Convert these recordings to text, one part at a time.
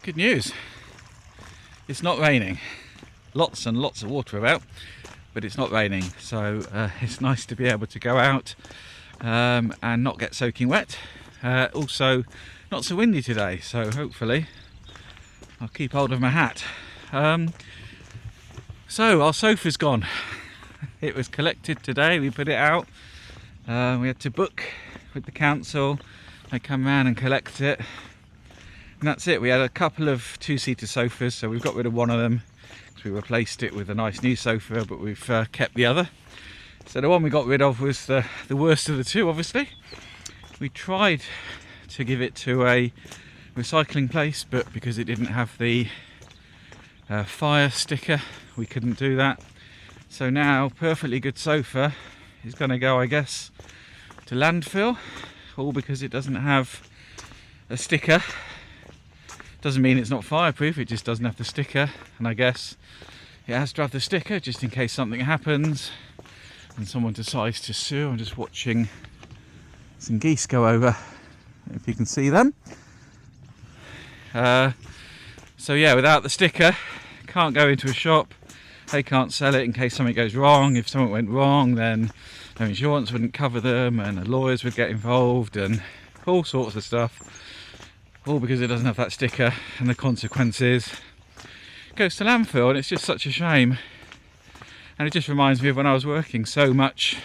Good news, it's not raining. Lots and lots of water about, but it's not raining, so it's nice to be able to go out and not get soaking wet. Also not so windy today, so hopefully I'll keep hold of my hat. So our sofa's gone. It was collected today, we put it out. We had to book with the council, they come around and collect it. And that's it. We had a couple of two-seater sofas, so we've got rid of one of them because we replaced it with a nice new sofa, but we've kept the other. So the one we got rid of was the worst of the two, obviously. We tried to give it to a recycling place, but because it didn't have the fire sticker, we couldn't do that. So now, perfectly good sofa is going to go, I guess, to landfill, all because it doesn't have a sticker. Doesn't mean it's not fireproof, it just doesn't have the sticker, and I guess it has to have the sticker just in case something happens and someone decides to sue. I'm just watching some geese go over, if you can see them. So yeah, without the sticker, can't go into a shop, they can't sell it in case something goes wrong. If something went wrong, then their insurance wouldn't cover them and the lawyers would get involved and all sorts of stuff. All because it doesn't have that sticker, and the consequences goes to landfill, and it's just such a shame. And it just reminds me of when I was working. So much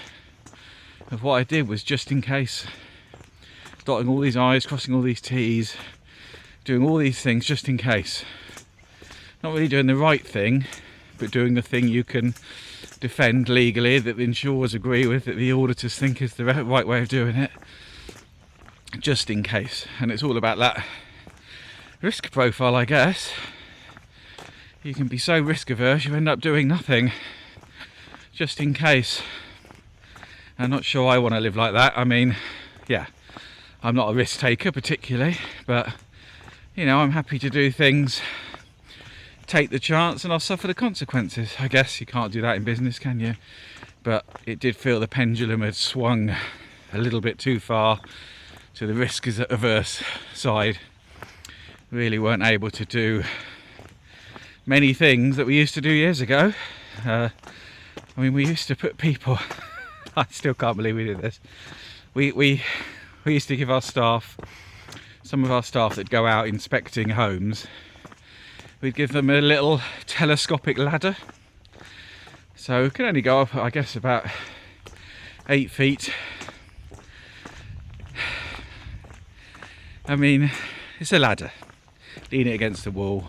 of what I did was just in case, dotting all these I's, crossing all these T's, doing all these things just in case. Not really doing the right thing, but doing the thing you can defend legally, that the insurers agree with, that the auditors think is the right way of doing it, just in case. And it's all about that risk profile, I guess. You can be so risk averse you end up doing nothing just in case. I'm not sure I want to live like that. I mean, yeah, I'm not a risk taker particularly, but you know, I'm happy to do things, take the chance, and I'll suffer the consequences. I guess you can't do that in business, can you? But it did feel the pendulum had swung a little bit too far to the risk averse side. Really weren't able to do many things that we used to do years ago. I mean, we used to put people I still can't believe we did this. We used to give our staff, some of our staff that go out inspecting homes, we'd give them a little telescopic ladder. So it can only go up, I guess, about 8 feet. I mean, it's a ladder, lean it against the wall.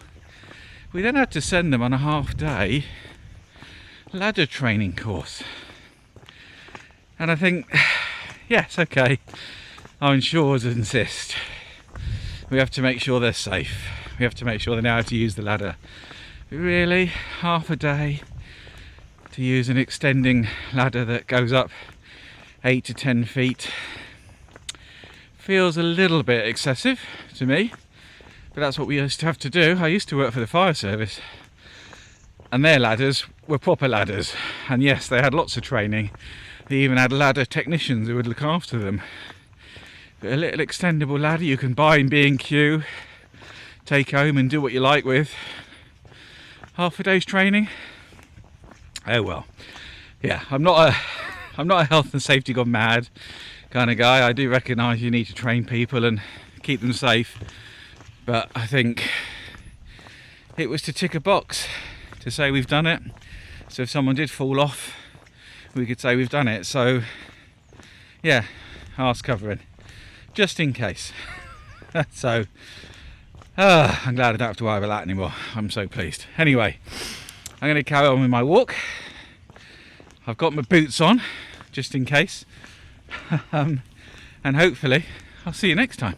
We then had to send them on a half-day ladder training course. And I think, yes, okay, our insurers insist. We have to make sure they're safe. We have to make sure they know how to use the ladder. But really, half a day to use an extending ladder that goes up 8 to 10 feet feels a little bit excessive to me, but that's what we used to have to do. I used to work for the fire service, and their ladders were proper ladders, and yes, they had lots of training. They even had ladder technicians who would look after them. But a little extendable ladder you can buy in B&Q, take home and do what you like with. Half a day's training. Oh well. Yeah, I'm not a health and safety gone mad kind of guy. I do recognise you need to train people and keep them safe, but I think it was to tick a box to say we've done it. So if someone did fall off, we could say we've done it. So yeah, arse covering, just in case. So I'm glad I don't have to worry about that anymore. I'm so pleased. Anyway, I'm going to carry on with my walk. I've got my boots on just in case. And hopefully I'll see you next time.